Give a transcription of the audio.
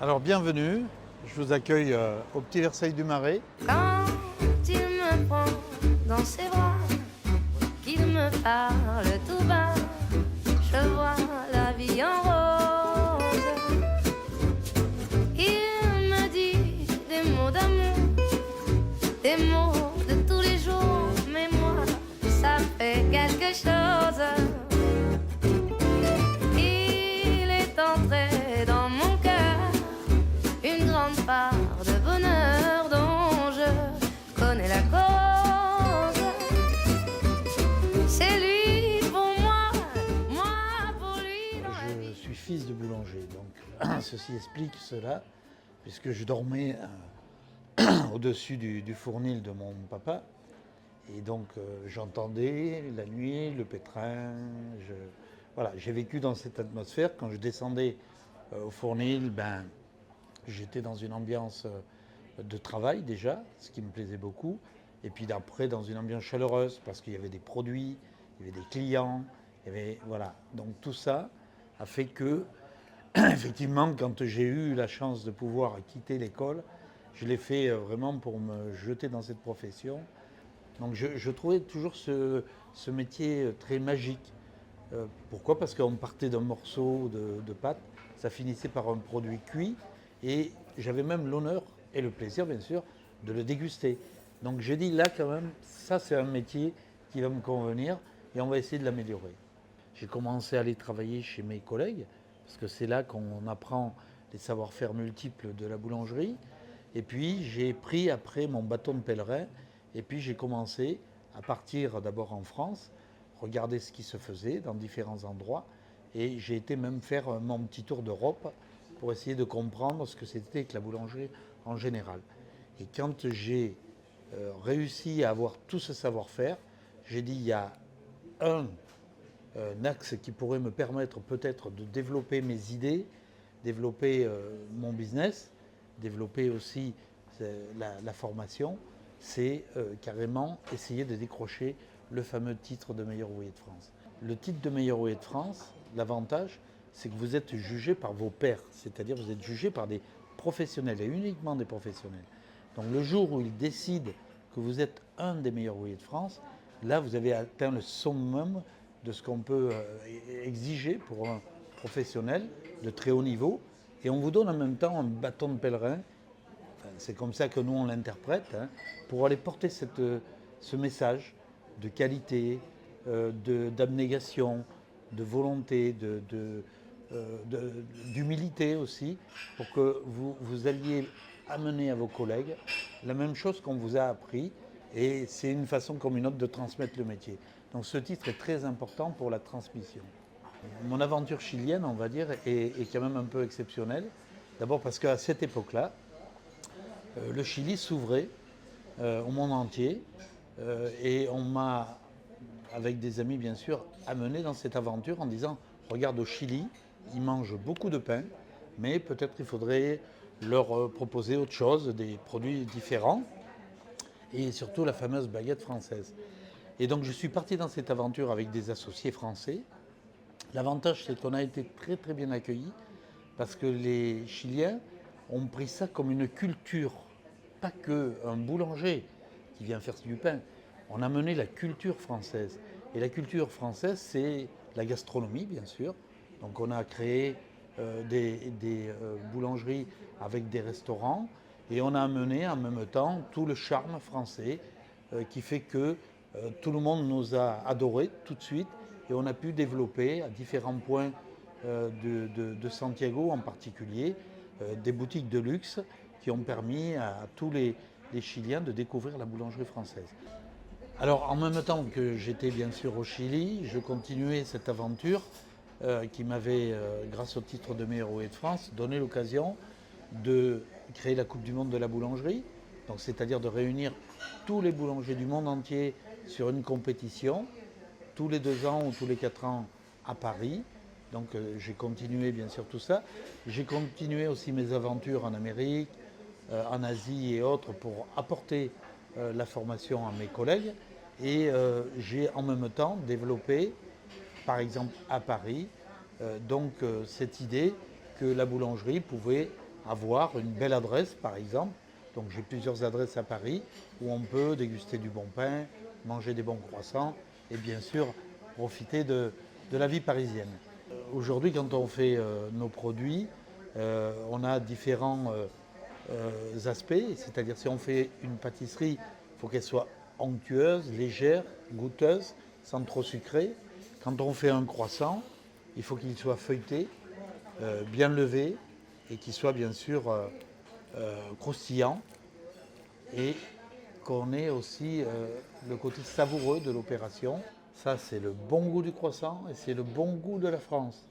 Alors bienvenue, je vous accueille au Petit Versailles du Marais. Quand il me prend dans ses bras, qu'il me parle tout bas, je vois la vie en rose. Il me dit des mots d'amour, des mots de tous les jours, mais moi, ça fait quelque chose. Il est entré dans mon cœur une grande part de bonheur dont je connais la cause. C'est lui pour moi, moi pour lui dans la Je vie. suis fils de boulanger, donc ceci explique cela, puisque je dormais au-dessus du fournil de mon papa. Et donc j'entendais la nuit le pétrin. Voilà, j'ai vécu dans cette atmosphère. Quand je descendais au fournil, j'étais dans une ambiance de travail déjà, ce qui me plaisait beaucoup. Et puis d'après, dans une ambiance chaleureuse, parce qu'il y avait des produits, il y avait des clients, voilà. Donc tout ça a fait que, effectivement, quand j'ai eu la chance de pouvoir quitter l'école, je l'ai fait vraiment pour me jeter dans cette profession. Donc je trouvais toujours ce métier très magique. Pourquoi? Parce qu'on partait d'un morceau de pâte, ça finissait par un produit cuit, et j'avais même l'honneur et le plaisir, bien sûr, de le déguster. Donc j'ai dit là, quand même, ça c'est un métier qui va me convenir, et on va essayer de l'améliorer. J'ai commencé à aller travailler chez mes collègues, parce que c'est là qu'on apprend les savoir-faire multiples de la boulangerie. Et puis j'ai pris après mon bâton de pèlerin, et puis j'ai commencé à partir d'abord en France, regarder ce qui se faisait dans différents endroits, et j'ai été même faire mon petit tour d'Europe pour essayer de comprendre ce que c'était que la boulangerie en général. Et quand j'ai réussi à avoir tout ce savoir-faire, j'ai dit il y a un axe qui pourrait me permettre peut-être de développer mes idées, développer mon business, développer aussi la formation, c'est carrément essayer de décrocher le fameux titre de meilleur ouvrier de France. Le titre de meilleur ouvrier de France, l'avantage, c'est que vous êtes jugé par vos pairs, c'est-à-dire vous êtes jugé par des professionnels et uniquement des professionnels. Donc le jour où ils décident que vous êtes un des meilleurs ouvriers de France, là vous avez atteint le summum de ce qu'on peut exiger pour un professionnel de très haut niveau, et on vous donne en même temps un bâton de pèlerin. Enfin, c'est comme ça que nous on l'interprète, hein, pour aller porter ce message de qualité, d'abnégation, de volonté, d'humilité aussi, pour que vous alliez amener à vos collègues la même chose qu'on vous a appris, et c'est une façon comme une autre de transmettre le métier. Donc ce titre est très important pour la transmission. Mon aventure chilienne, on va dire, est quand même un peu exceptionnelle. D'abord parce qu'à cette époque-là, le Chili s'ouvrait au monde entier, et on m'a, avec des amis bien sûr, amené dans cette aventure en disant regarde, au Chili, ils mangent beaucoup de pain, mais peut-être il faudrait leur proposer autre chose, des produits différents, et surtout la fameuse baguette française. Et donc je suis parti dans cette aventure avec des associés français. L'avantage, c'est qu'on a été très très bien accueillis, parce que les Chiliens ont pris ça comme une culture, pas qu'un boulanger qui vient faire du pain. On a mené la culture française. Et la culture française, c'est la gastronomie, bien sûr. Donc on a créé des boulangeries avec des restaurants, et on a amené en même temps tout le charme français qui fait que tout le monde nous a adorés tout de suite, et on a pu développer à différents points de Santiago en particulier des boutiques de luxe qui ont permis à tous les Chiliens de découvrir la boulangerie française. Alors en même temps que j'étais bien sûr au Chili, je continuais cette aventure qui m'avait, grâce au titre de meilleur ouvrier de France, donné l'occasion de créer la Coupe du Monde de la boulangerie, donc c'est-à-dire de réunir tous les boulangers du monde entier sur une compétition, tous les 2 ans ou tous les 4 ans à Paris. Donc j'ai continué bien sûr tout ça. J'ai continué aussi mes aventures en Amérique, en Asie et autres pour apporter la formation à mes collègues. Et j'ai en même temps développé, par exemple à Paris, cette idée que la boulangerie pouvait avoir une belle adresse, par exemple. Donc j'ai plusieurs adresses à Paris où on peut déguster du bon pain, manger des bons croissants et bien sûr profiter de la vie parisienne. Aujourd'hui, quand on fait nos produits, on a différents aspects. C'est-à-dire si on fait une pâtisserie, il faut qu'elle soit onctueuse, légère, goûteuse, sans trop sucré. Quand on fait un croissant, il faut qu'il soit feuilleté, bien levé et qu'il soit bien sûr croustillant et qu'on ait aussi le côté savoureux de l'opération. Ça, c'est le bon goût du croissant et c'est le bon goût de la France.